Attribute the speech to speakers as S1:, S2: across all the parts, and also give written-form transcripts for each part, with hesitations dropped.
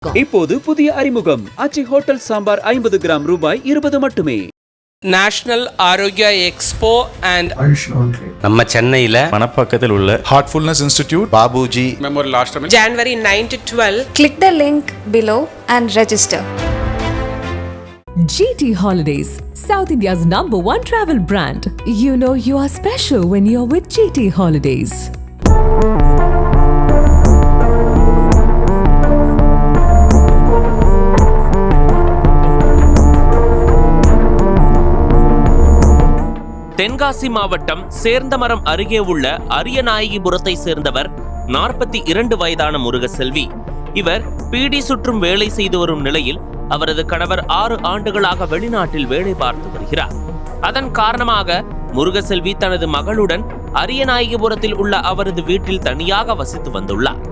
S1: இப்போது புதிய அறிமுகம் ஆச்சி ஹோட்டல் சாம்பார் 50 கிராம் ரூபாய் 20 மட்டுமே.
S2: நேஷனல் ஆரோக்கியா எக்ஸ்போ அண்ட்
S3: நம்ம சென்னையில
S4: மணப்பாக்கத்தில் உள்ள Heartfulness institute Babuji
S5: memorial ashram
S2: January 9 to 12.
S6: Click the link below and register.
S7: GT Holidays, South India's #1 travel brand. You know you are special when you're with GT Holidays.
S8: Tenkasi மாவட்டம் சேர்ந்தமரம் அருகே உள்ள அரியநாயகிபுரத்தை சேர்ந்தவர் 42 வயதான முருகசெல்வி. இவர் பீடி சுற்றும் வேலை செய்து வரும் நிலையில் அவரது கணவர் 6 ஆண்டுகளாக வெளிநாட்டில் வேலை பார்த்து வருகிறார். அதன் காரணமாக முருகசெல்வி தனது மகளுடன் அரியநாயகிபுரத்தில் உள்ள அவரது வீட்டில் தனியாக வசித்து வந்துள்ளார்.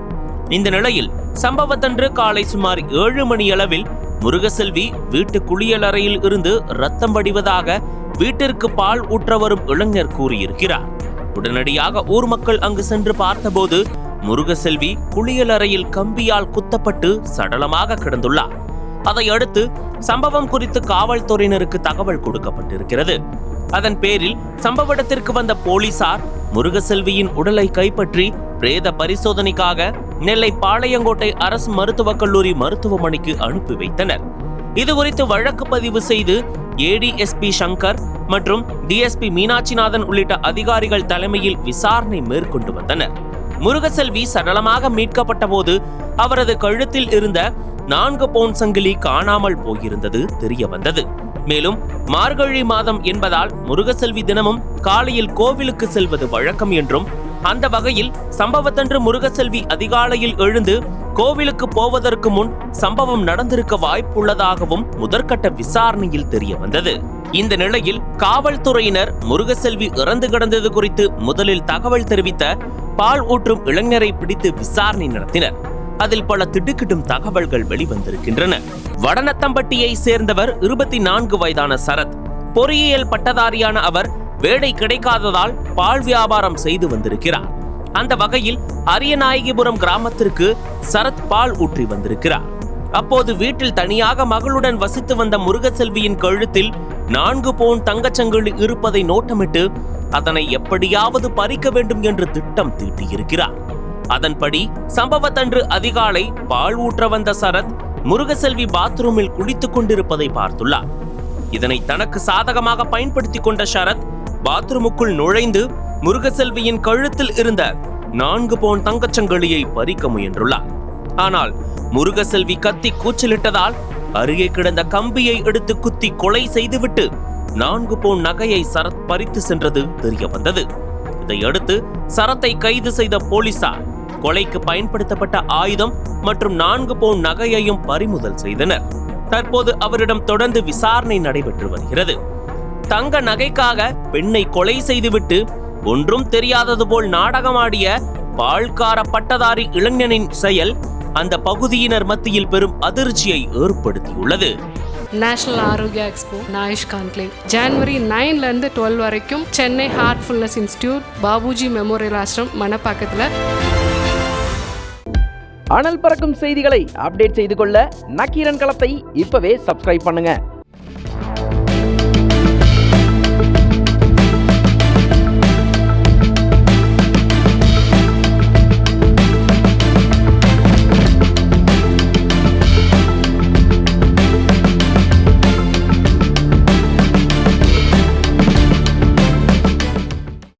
S8: இந்த நிலையில் சம்பவத்தன்று காலை சுமார் 7 மணியளவில் முருகசெல்வி வீட்டு குளியலறையில் இருந்து ரத்தம் வடிவதாக வீட்டிற்கு பால் ஊற்ற வரும் இளைஞர் கூறியிருக்கிறார். உடனடியாக ஊர் மக்கள் அங்கு சென்று பார்த்தபோது முருகசெல்வி குளியலறையில் கம்பியால் குத்தப்பட்டு சடலமாக கிடந்துள்ளார். அதையடுத்து சம்பவம் குறித்து காவல்துறையினருக்கு தகவல் கொடுக்கப்பட்டிருக்கிறது. அதன் பேரில் சம்பவ இடத்திற்கு வந்த போலீசார் முருகசெல்வியின் உடலை கைப்பற்றி பிரேத பரிசோதனைக்காக நெல்லை பாளையங்கோட்டை அரசு மருத்துவக் கல்லூரி மருத்துவமனைக்கு அனுப்பி வைத்தனர். இதுகுறித்து வழக்கு பதிவு செய்து ஏடிஎஸ்பி சங்கர் மற்றும் டிஎஸ்பி மீனாட்சிநாதன் உள்ளிட்ட அதிகாரிகள் தலைமையில் விசாரணை மேற்கொண்டு வந்தனர். முருகசெல்வி சடலமாக மீட்கப்பட்ட போது அவரது கழுத்தில் இருந்த 4 பவுன் சங்கிலி காணாமல் போயிருந்தது தெரிய வந்தது. மேலும் மார்கழி மாதம் என்பதால் முருகசெல்வி தினமும் காலையில் கோவிலுக்கு செல்வது வழக்கம் என்றும், அந்த வகையில் சம்பவத்தன்று முருகசெல்வி அதிகாலையில் எழுந்து கோவிலுக்கு போவதற்கு முன் சம்பவம் நடந்திருக்க வாய்ப்புள்ளதாகவும் முதற்கட்ட விசாரணையில் தெரிய வந்தது. இந்த நிலையில் காவல்துறையினர் முருகசெல்வி இறந்து கிடந்தது குறித்து முதலில் தகவல் தெரிவித்த பால் ஊற்றும் இளைஞரை பிடித்து விசாரணை நடத்தினர். அதில் பல திடுக்கிடும் தகவல்கள் வெளிவந்திருக்கின்றன. வடநத்தம்பட்டியை சேர்ந்தவர் 24 வயதான சரத். பொறியியல் பட்டதாரியான அவர் வேலை கிடைக்காததால் பால் வியாபாரம் செய்து வந்திருக்கிறார். அந்த வகையில் அரியநாயகிபுரம் கிராமத்திற்கு சரத் பால் ஊற்றி வந்திருக்கிறார். அப்போது வீட்டில் தனியாக மகளுடன் வசித்து வந்த முருகசெல்வியின் கழுத்தில் 4 பவுன் தங்கச்சங்கிலி இருப்பதை நோட்டமிட்டு அதனை எப்படியாவது பறிக்க வேண்டும் என்று திட்டம் தீட்டியிருக்கிறார். அதன்படி சம்பவத்தன்று அதிகாலை பால் ஊற்ற வந்த சரத் முருகசெல்வி பாத்ரூமில் குளித்துக் கொண்டிருப்பதை பார்த்துள்ளார். இதனை தனக்கு சாதகமாக பயன்படுத்திக் கொண்ட சரத் பாத்ரூமுக்குள் நுழைந்து முருகசெல்வியின் கழுத்தில் இருந்த 4 பவுன் தங்கச்சங்கிலியை பறிக்க முயன்றுள்ளார். ஆனால் முருகசெல்வி கத்தி கூச்சலிட்டதால் அருகே கிடந்த கம்பியை எடுத்து குத்தி கொலை செய்துவிட்டு 4 பவுன் நகையை சரத் பறித்து சென்றது தெரிய வந்தது. இதையடுத்து சரத்தை கைது செய்த போலீசார் கொலைக்கு பயன்படுத்தப்பட்ட ஆயுதம் மற்றும் 4 பவுன் நகையையும் பறிமுதல் செய்தனர். தற்போது அவரிடம் தொடர்ந்து விசாரணை நடைபெற்று வருகிறது. தங்க நகைக்காக பெண்ணை கொலை செய்துவிட்டு ஒன்றும் தெரியாதது போல் நாடகமாடிய பால்கார பட்டதாரி இளைஞனின் செயல் அந்த பகுதியினர் மத்தியில் பெரும் அதிர்ச்சியை ஏற்படுத்தியுள்ளது.
S9: நேஷனல் ஆரோக்கியா எக்ஸ்போ நாயுஷ் கான்க்ளேவ் January 9 to 12 வரைக்கும் Chennai Heartfulness institute Babuji memorial ashram மணப்பாக்கத்தில்.
S10: அனல் பறக்கும் செய்திகளை அப்டேட் செய்து கொள்ள நக்கீரன் களத்தை இப்பவே சப்ஸ்கிரைப் பண்ணுங்க.